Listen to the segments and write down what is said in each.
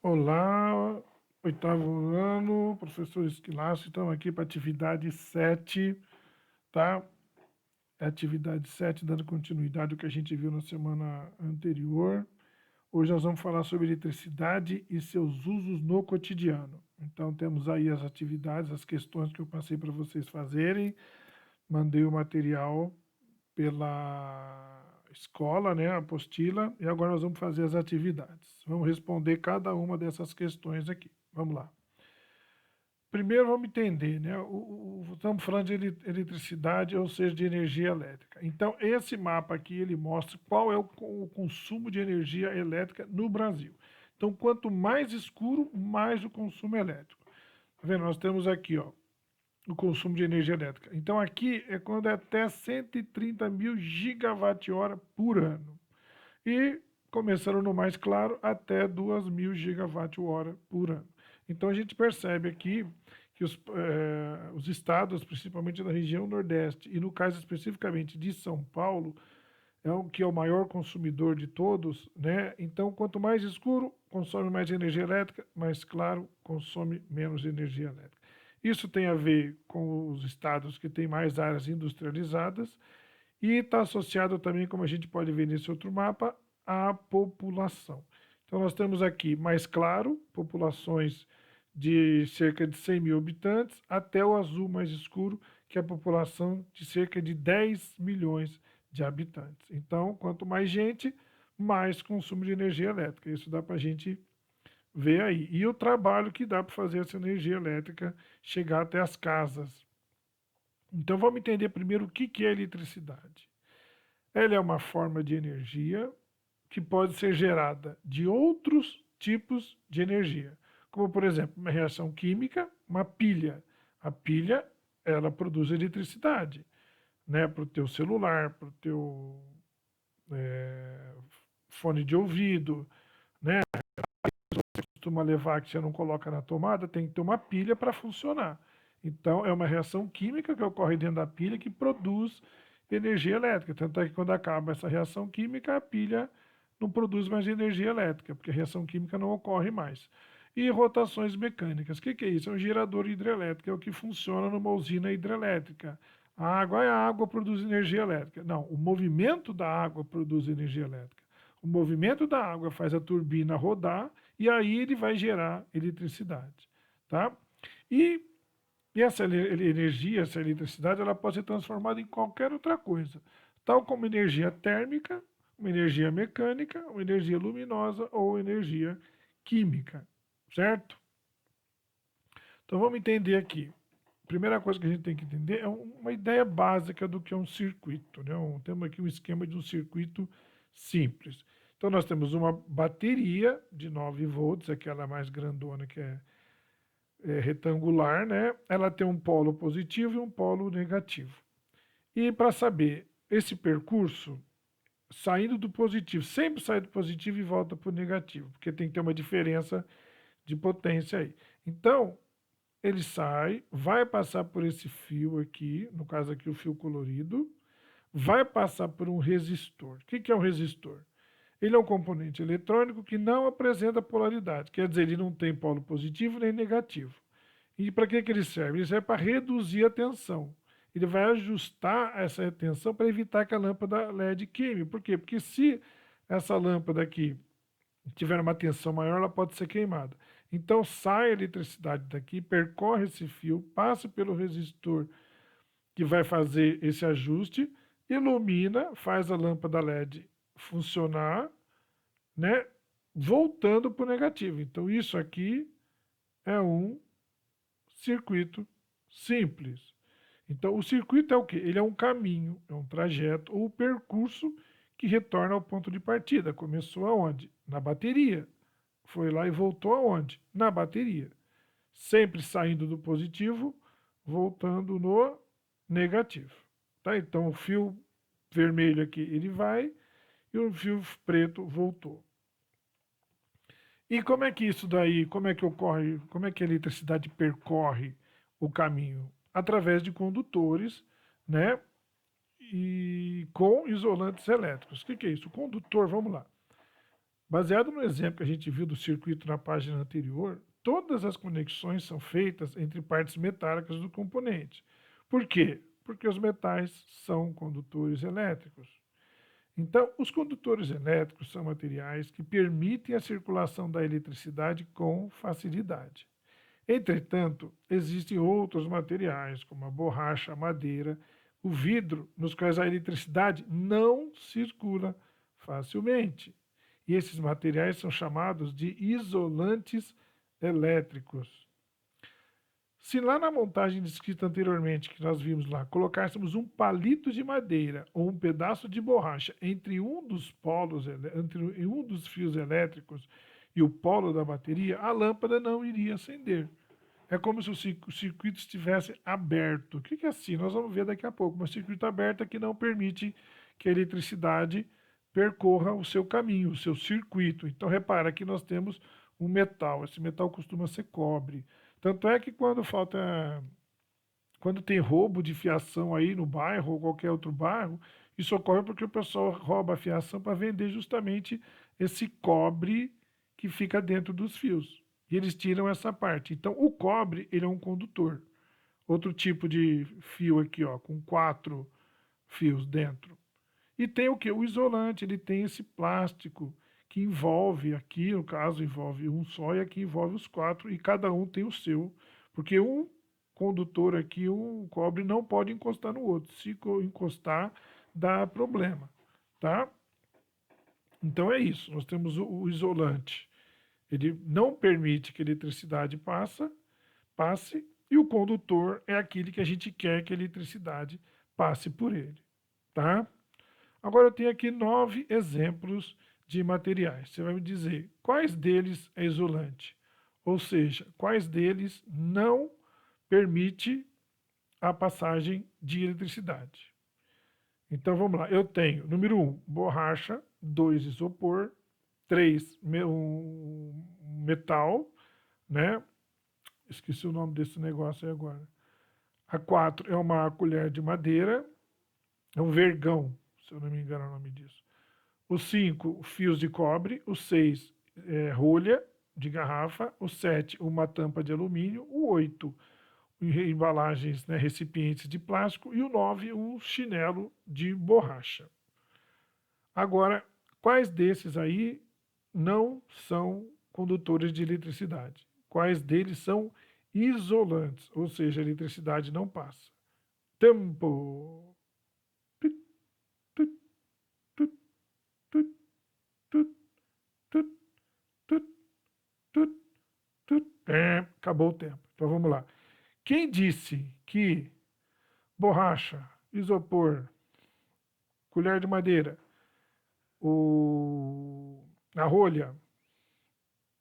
Olá, oitavo ano, professor Esquilaço, estamos aqui para atividade 7, tá? Atividade 7, dando continuidade ao que a gente viu na semana anterior. Hoje nós vamos falar sobre eletricidade e seus usos no cotidiano. Então temos aí as atividades, as questões que eu passei para vocês fazerem. Mandei o material pela escola, né, a apostila, e agora nós vamos fazer as atividades. Vamos responder cada uma dessas questões aqui. Vamos lá. Primeiro vamos entender, né? Estamos falando de eletricidade, ou seja, de energia elétrica. Então, esse mapa aqui, ele mostra qual é o consumo de energia elétrica no Brasil. Então, quanto mais escuro, mais o consumo elétrico. Tá vendo? Nós temos aqui, ó, o consumo de energia elétrica. Então, aqui é quando é até 130 mil gigawatt-hora por ano. E, começando no mais claro, até 2.000 gigawatt-hora por ano. Então, a gente percebe aqui que os estados, principalmente da região Nordeste, e no caso especificamente de São Paulo, que é o maior consumidor de todos, né? Então, quanto mais escuro, consome mais energia elétrica, mais claro, consome menos energia elétrica. Isso tem a ver com os estados que têm mais áreas industrializadas e está associado também, como a gente pode ver nesse outro mapa, à população. Então, nós temos aqui mais claro, populações de cerca de 100 mil habitantes, até o azul mais escuro, que é a população de cerca de 10 milhões de habitantes. Então, quanto mais gente, mais consumo de energia elétrica. Isso dá para a gente ver aí. E o trabalho que dá para fazer essa energia elétrica chegar até as casas. Então, vamos entender primeiro o que é eletricidade. Ela é uma forma de energia que pode ser gerada de outros tipos de energia, como, por exemplo, uma reação química, uma pilha. A pilha, ela produz eletricidade, né, para o teu celular, para o teu fone de ouvido, né? Você costuma levar que você não coloca na tomada, tem que ter uma pilha para funcionar. Então, é uma reação química que ocorre dentro da pilha que produz energia elétrica. Tanto é que quando acaba essa reação química, a pilha não produz mais energia elétrica, porque a reação química não ocorre mais. E rotações mecânicas. O que é isso? É um gerador hidrelétrico, é o que funciona numa usina hidrelétrica. A água produz energia elétrica. Não, o movimento da água produz energia elétrica. O movimento da água faz a turbina rodar e aí ele vai gerar eletricidade, tá? E, e essa energia, essa eletricidade, ela pode ser transformada em qualquer outra coisa, tal como energia térmica, uma energia mecânica, uma energia luminosa ou energia química, certo? Então vamos entender aqui. A primeira coisa que a gente tem que entender é uma ideia básica do que é um circuito, né? Temos aqui um esquema de um circuito simples. Então nós temos uma bateria de 9 volts, aquela mais grandona que é retangular, né? Ela tem um polo positivo e um polo negativo. E para saber esse percurso, saindo do positivo, sempre sai do positivo e volta para o negativo, porque tem que ter uma diferença de potência aí. Então, ele sai, vai passar por esse fio aqui, no caso aqui o fio colorido, vai passar por um resistor. O que é um resistor? Ele é um componente eletrônico que não apresenta polaridade, quer dizer, ele não tem polo positivo nem negativo. E para que ele serve? Ele serve para reduzir a tensão. Ele vai ajustar essa tensão para evitar que a lâmpada LED queime. Por quê? Porque se essa lâmpada aqui tiver uma tensão maior, ela pode ser queimada. Então sai a eletricidade daqui, percorre esse fio, passa pelo resistor que vai fazer esse ajuste, ilumina, faz a lâmpada LED funcionar, né? Voltando para o negativo. Então isso aqui é um circuito simples. Então o circuito é o quê? Ele é um caminho, é um trajeto ou percurso que retorna ao ponto de partida. Começou aonde? Na bateria. Foi lá e voltou aonde? Na bateria. Sempre saindo do positivo, voltando no negativo. Tá? Então o fio vermelho aqui ele vai e o fio preto voltou. E como é que isso daí, como é que ocorre, como é que a eletricidade percorre o caminho? Através de condutores, né? E com isolantes elétricos. O que é isso? O condutor, vamos lá. Baseado no exemplo que a gente viu do circuito na página anterior, todas as conexões são feitas entre partes metálicas do componente. Por quê? Porque os metais são condutores elétricos. Então, os condutores elétricos são materiais que permitem a circulação da eletricidade com facilidade. Entretanto, existem outros materiais, como a borracha, a madeira, o vidro, nos quais a eletricidade não circula facilmente. E esses materiais são chamados de isolantes elétricos. Se lá na montagem descrita anteriormente, que nós vimos lá, colocássemos um palito de madeira ou um pedaço de borracha entre um dos polos, entre um dos fios elétricos e o polo da bateria, a lâmpada não iria acender. É como se o circuito estivesse aberto. O que é assim? Nós vamos ver daqui a pouco. Mas circuito aberto é que não permite que a eletricidade percorra o seu caminho, o seu circuito. Então, repara que nós temos um metal. Esse metal costuma ser cobre. Tanto é que quando tem roubo de fiação aí no bairro ou qualquer outro bairro, isso ocorre porque o pessoal rouba a fiação para vender justamente esse cobre que fica dentro dos fios. E eles tiram essa parte. Então, o cobre, ele é um condutor. Outro tipo de fio aqui, ó, com 4 fios dentro. E tem o que? O isolante, ele tem esse plástico que envolve aqui, no caso, envolve um só, e aqui envolve os 4, e cada um tem o seu. Porque um condutor aqui, um cobre, não pode encostar no outro. Se encostar, dá problema, tá? Então é isso, nós temos o isolante. Ele não permite que a eletricidade passe, e o condutor é aquele que a gente quer que a eletricidade passe por ele, tá? Agora eu tenho aqui 9 exemplos de materiais. Você vai me dizer quais deles é isolante, ou seja, quais deles não permite a passagem de eletricidade. Então vamos lá, eu tenho, número 1, borracha, 2, isopor, 3, metal, né? Esqueci o nome desse negócio aí agora. A 4 é uma colher de madeira, é um vergão, se eu não me engano é o nome disso. O 5, fios de cobre. O 6, rolha de garrafa. O 7, uma tampa de alumínio. O 8, embalagens, né, recipientes de plástico. E o 9, um chinelo de borracha. Agora, quais desses aí não são condutores de eletricidade? Quais deles são isolantes, ou seja, a eletricidade não passa? Tempo. Tut, tut, tut, tut, tut, tut, tut, tut, tut. Acabou o tempo. Então vamos lá. Quem disse que borracha, isopor, colher de madeira, a rolha,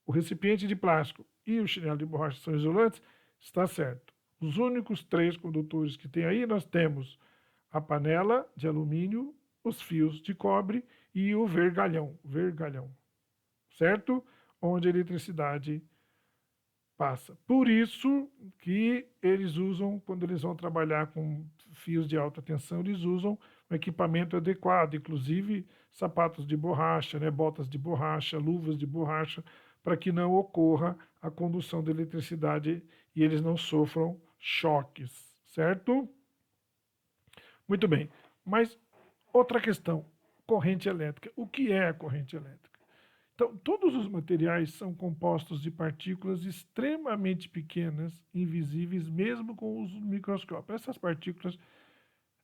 o recipiente de plástico e o chinelo de borracha são isolantes, está certo. Os únicos 3 condutores que tem aí, nós temos a panela de alumínio, os fios de cobre e o vergalhão, certo? Onde a eletricidade passa. Por isso que eles usam, quando eles vão trabalhar com fios de alta tensão, eles usam um equipamento adequado, inclusive sapatos de borracha, né, botas de borracha, luvas de borracha, para que não ocorra a condução da eletricidade e eles não sofram choques, certo? Muito bem, mas outra questão, corrente elétrica. O que é a corrente elétrica? Então, todos os materiais são compostos de partículas extremamente pequenas, invisíveis, mesmo com os microscópios. Essas partículas,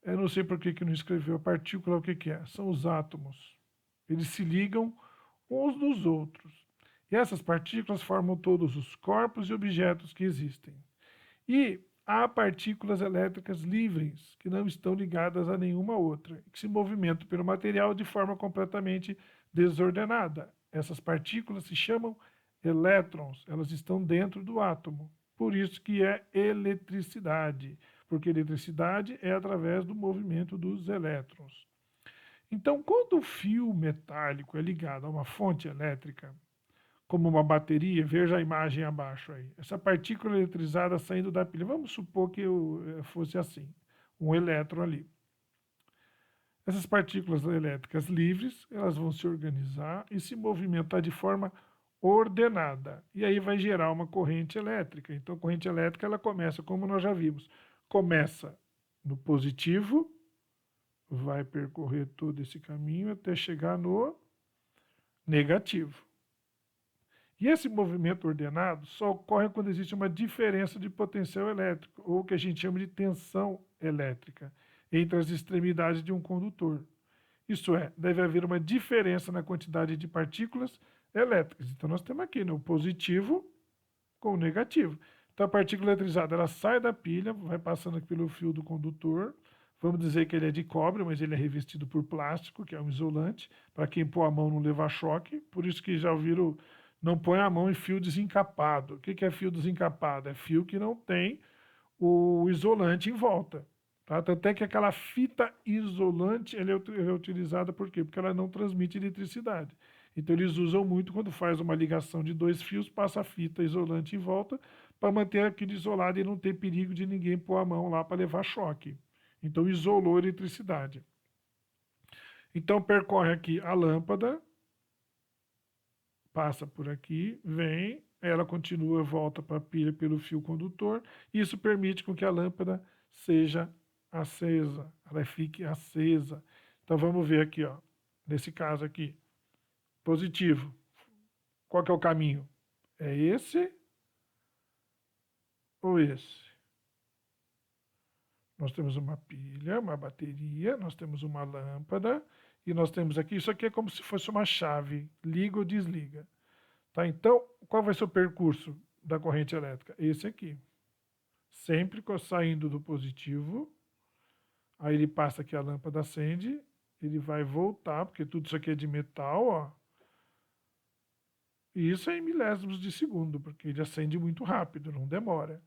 eu não sei por que não escreveu a partícula, o que é? São os átomos. Eles se ligam uns nos outros. E essas partículas formam todos os corpos e objetos que existem. E há partículas elétricas livres, que não estão ligadas a nenhuma outra, que se movimentam pelo material de forma completamente desordenada. Essas partículas se chamam elétrons, elas estão dentro do átomo. Por isso que é eletricidade, porque eletricidade é através do movimento dos elétrons. Então, quando o fio metálico é ligado a uma fonte elétrica, como uma bateria, veja a imagem abaixo aí. Essa partícula eletrizada saindo da pilha, vamos supor que fosse assim, um elétron ali. Essas partículas elétricas livres, elas vão se organizar e se movimentar de forma ordenada. E aí vai gerar uma corrente elétrica. Então, a corrente elétrica, ela começa, como nós já vimos, começa no positivo, vai percorrer todo esse caminho até chegar no negativo. E esse movimento ordenado só ocorre quando existe uma diferença de potencial elétrico, ou o que a gente chama de tensão elétrica, entre as extremidades de um condutor. Isto é, deve haver uma diferença na quantidade de partículas elétricas. Então nós temos aqui, né, o positivo com o negativo. Então a partícula eletrizada, ela sai da pilha, vai passando pelo fio do condutor. Vamos dizer que ele é de cobre, mas ele é revestido por plástico, que é um isolante, para quem pôr a mão não levar choque. Por isso que já ouviram, não põe a mão em fio desencapado. O que é fio desencapado? É fio que não tem o isolante em volta. Tá? Tanto é que aquela fita isolante ela é utilizada por quê? Porque ela não transmite eletricidade. Então eles usam muito quando faz uma ligação de dois fios, passa a fita isolante em volta para manter aquilo isolado e não ter perigo de ninguém pôr a mão lá para levar choque. Então isolou a eletricidade. Então percorre aqui a lâmpada, passa por aqui, vem, ela continua, volta para a pilha pelo fio condutor. Isso permite com que a lâmpada seja acesa, ela fique acesa. Então vamos ver aqui, ó, nesse caso aqui, positivo. Qual que é o caminho? É esse ou esse? Nós temos uma pilha, uma bateria, nós temos uma lâmpada e nós temos aqui, isso aqui é como se fosse uma chave, liga ou desliga. Tá? Então, qual vai ser o percurso da corrente elétrica? Esse aqui. Sempre saindo do positivo, aí ele passa aqui, a lâmpada acende, ele vai voltar, porque tudo isso aqui é de metal, ó. E isso é em milésimos de segundo, porque ele acende muito rápido, não demora.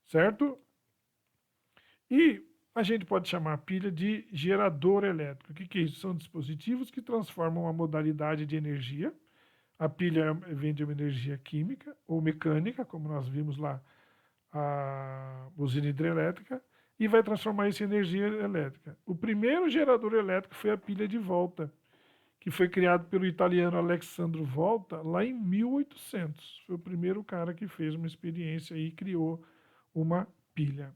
Certo? E a gente pode chamar a pilha de gerador elétrico. O que é isso? São dispositivos que transformam a modalidade de energia. A pilha vem de uma energia química ou mecânica, como nós vimos lá, a usina hidrelétrica, e vai transformar isso em energia elétrica. O primeiro gerador elétrico foi a pilha de Volta, que foi criado pelo italiano Alessandro Volta lá em 1800. Foi o primeiro cara que fez uma experiência e criou uma pilha.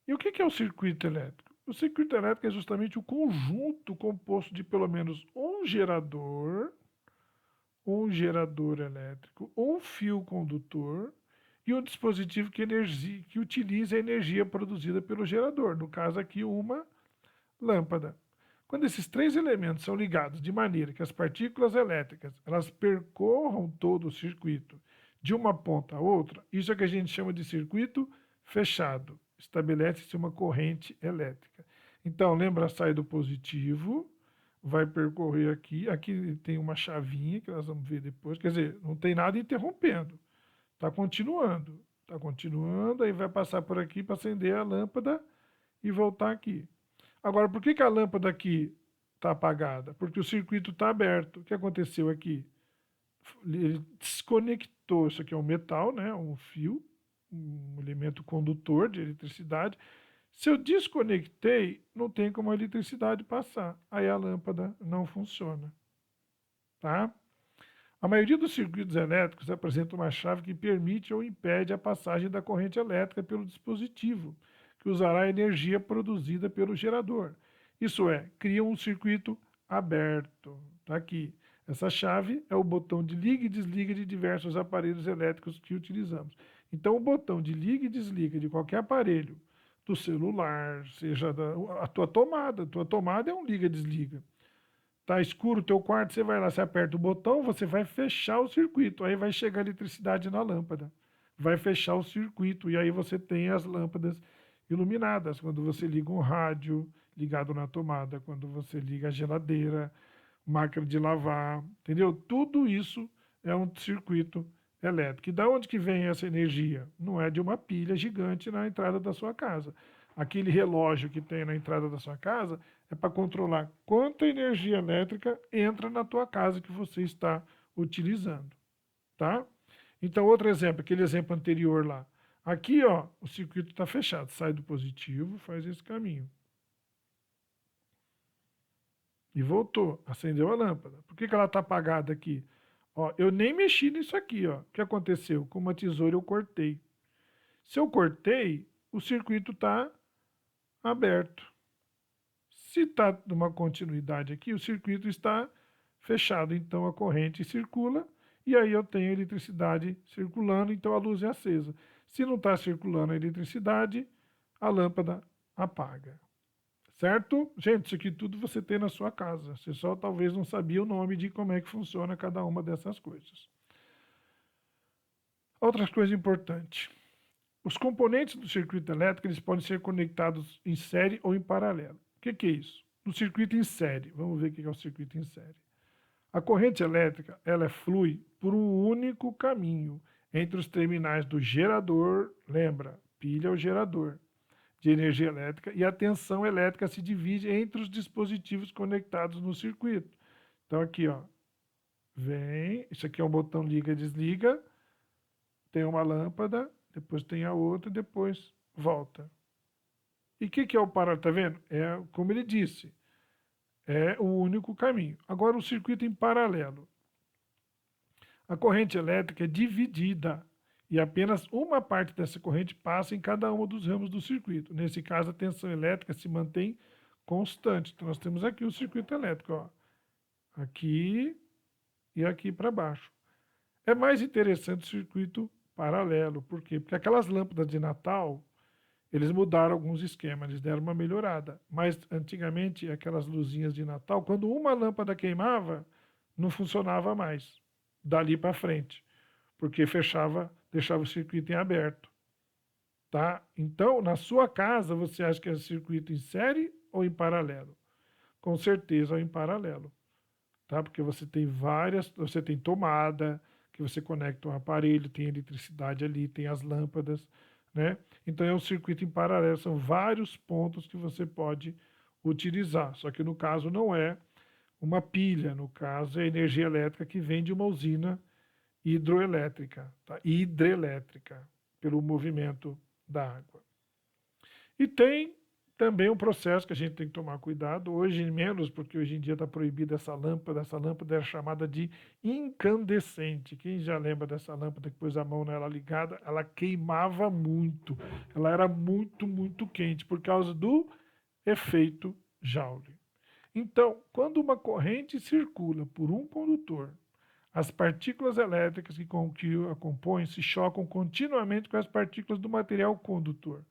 E o que é o circuito elétrico? O circuito elétrico é justamente o conjunto composto de pelo menos um gerador elétrico, um fio condutor e um dispositivo que utiliza a energia produzida pelo gerador, no caso aqui uma lâmpada. Quando esses três elementos são ligados de maneira que as partículas elétricas elas percorram todo o circuito de uma ponta a outra, isso é que a gente chama de circuito fechado. Estabelece-se uma corrente elétrica. Então, lembra, sai do positivo, vai percorrer aqui. Aqui tem uma chavinha que nós vamos ver depois. Quer dizer, não tem nada interrompendo. Está continuando. Está continuando, aí vai passar por aqui para acender a lâmpada e voltar aqui. Agora, por que a lâmpada aqui está apagada? Porque o circuito está aberto. O que aconteceu aqui? Ele desconectou. Isso aqui é um metal, né? Um fio, um elemento condutor de eletricidade. Se eu desconectei, não tem como a eletricidade passar. Aí a lâmpada não funciona. Tá? A maioria dos circuitos elétricos apresenta uma chave que permite ou impede a passagem da corrente elétrica pelo dispositivo, que usará a energia produzida pelo gerador. Isso é, cria um circuito aberto. Está aqui. Essa chave é o botão de liga e desliga de diversos aparelhos elétricos que utilizamos. Então, o botão de liga e desliga de qualquer aparelho, do celular, seja a tua tomada é um liga e desliga. Tá escuro o teu quarto, você vai lá, você aperta o botão, você vai fechar o circuito, aí vai chegar a eletricidade na lâmpada. Vai fechar o circuito e aí você tem as lâmpadas iluminadas. Quando você liga um rádio ligado na tomada, quando você liga a geladeira, máquina de lavar, entendeu? Tudo isso é um circuito elétrico. E da onde que vem essa energia? Não é de uma pilha gigante na entrada da sua casa. Aquele relógio que tem na entrada da sua casa é para controlar quanta energia elétrica entra na tua casa que você está utilizando, tá? Então, outro exemplo, aquele exemplo anterior lá. Aqui, ó, o circuito está fechado, sai do positivo, faz esse caminho. E voltou, acendeu a lâmpada. Por que ela está apagada aqui? Ó, eu nem mexi nisso aqui, ó. O que aconteceu? Com uma tesoura eu cortei. Se eu cortei, o circuito está aberto. Se está numa continuidade aqui, o circuito está fechado, então a corrente circula e aí eu tenho eletricidade circulando, então a luz é acesa. Se não está circulando a eletricidade, a lâmpada apaga. Certo? Gente, isso aqui tudo você tem na sua casa. Você só talvez não sabia o nome de como é que funciona cada uma dessas coisas. Outra coisa importante. Os componentes do circuito elétrico eles podem ser conectados em série ou em paralelo. O que é isso? No circuito em série, vamos ver o que é o circuito em série. A corrente elétrica ela flui por um único caminho entre os terminais do gerador, lembra, pilha é o gerador de energia elétrica, e a tensão elétrica se divide entre os dispositivos conectados no circuito. Então aqui, ó, vem, isso aqui é um botão liga e desliga, tem uma lâmpada, depois tem a outra, depois volta. E o que é o paralelo? Tá vendo? É como ele disse, é o único caminho. Agora o circuito em paralelo. A corrente elétrica é dividida e apenas uma parte dessa corrente passa em cada um dos ramos do circuito. Nesse caso, a tensão elétrica se mantém constante. Então, nós temos aqui o circuito elétrico, ó, aqui e aqui para baixo. É mais interessante o circuito paralelo. Por quê? Porque aquelas lâmpadas de Natal, eles mudaram alguns esquemas, eles deram uma melhorada. Mas antigamente, aquelas luzinhas de Natal, quando uma lâmpada queimava, não funcionava mais dali para frente, porque fechava, deixava o circuito em aberto, tá? Então, na sua casa, você acha que é circuito em série ou em paralelo? Com certeza é em paralelo, tá? Porque você tem várias, você tem tomada, que você conecta um aparelho, tem eletricidade ali, tem as lâmpadas, né? Então é um circuito em paralelo, são vários pontos que você pode utilizar. Só que no caso não é uma pilha, no caso é energia elétrica que vem de uma usina hidroelétrica, tá? Hidrelétrica, pelo movimento da água. E tem também um processo que a gente tem que tomar cuidado, hoje menos, porque hoje em dia está proibida essa lâmpada era chamada de incandescente. Quem já lembra dessa lâmpada que pôs a mão nela ligada, ela queimava muito, ela era muito, muito quente, por causa do efeito Joule. Então, quando uma corrente circula por um condutor, as partículas elétricas que a compõem se chocam continuamente com as partículas do material condutor.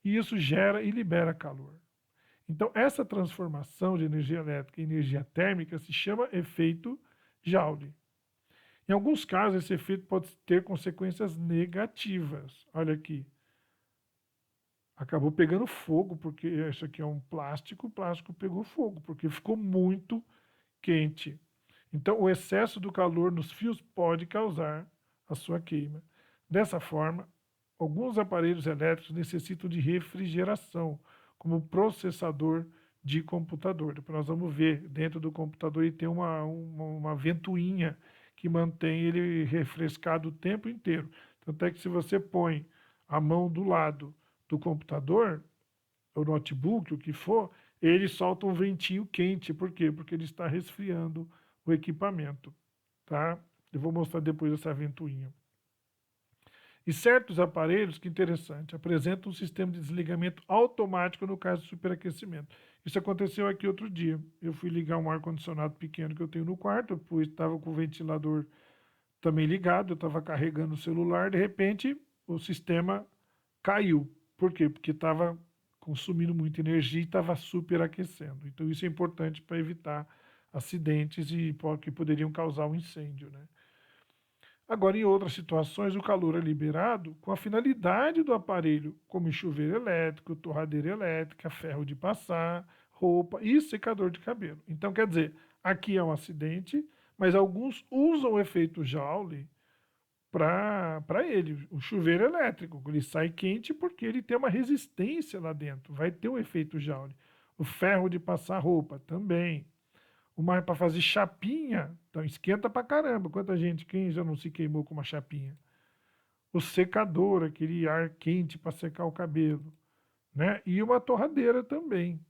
E isso gera e libera calor. Então, essa transformação de energia elétrica em energia térmica se chama efeito Joule. Em alguns casos, esse efeito pode ter consequências negativas. Olha aqui. Acabou pegando fogo, porque isso aqui é um plástico, o plástico pegou fogo, porque ficou muito quente. Então, o excesso do calor nos fios pode causar a sua queima. Dessa forma, alguns aparelhos elétricos necessitam de refrigeração, como processador de computador. Depois nós vamos ver, dentro do computador ele tem uma ventoinha que mantém ele refrescado o tempo inteiro. Tanto é que se você põe a mão do lado do computador, o notebook, o que for, ele solta um ventinho quente. Por quê? Porque ele está resfriando o equipamento, tá? Eu vou mostrar depois essa ventoinha. E certos aparelhos, que interessante, apresentam um sistema de desligamento automático no caso de superaquecimento. Isso aconteceu aqui outro dia. Eu fui ligar um ar-condicionado pequeno que eu tenho no quarto, pois estava com o ventilador também ligado, eu estava carregando o celular, de repente o sistema caiu. Por quê? Porque estava consumindo muita energia e estava superaquecendo. Então isso é importante para evitar acidentes e que poderiam causar um incêndio, né? Agora, em outras situações, o calor é liberado com a finalidade do aparelho, como chuveiro elétrico, torradeira elétrica, ferro de passar, roupa e secador de cabelo. Então, quer dizer, aqui é um acidente, mas alguns usam o efeito Joule para ele, o chuveiro elétrico. Ele sai quente porque ele tem uma resistência lá dentro, vai ter um efeito Joule. O ferro de passar roupa também. Uma para fazer chapinha, então esquenta pra caramba. Quanta gente, quem já não se queimou com uma chapinha? O secador, aquele ar quente para secar o cabelo, né? E uma torradeira também.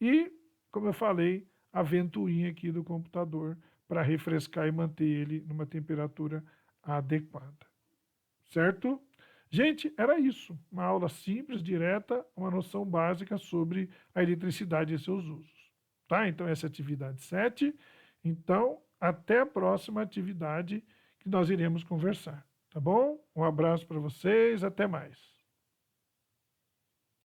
E, como eu falei, a ventoinha aqui do computador para refrescar e manter ele numa temperatura adequada. Certo? Gente, era isso. Uma aula simples, direta, uma noção básica sobre a eletricidade e seus usos. Tá? Então, essa é a atividade 7. Então, até a próxima atividade que nós iremos conversar. Tá bom? Um abraço para vocês, até mais.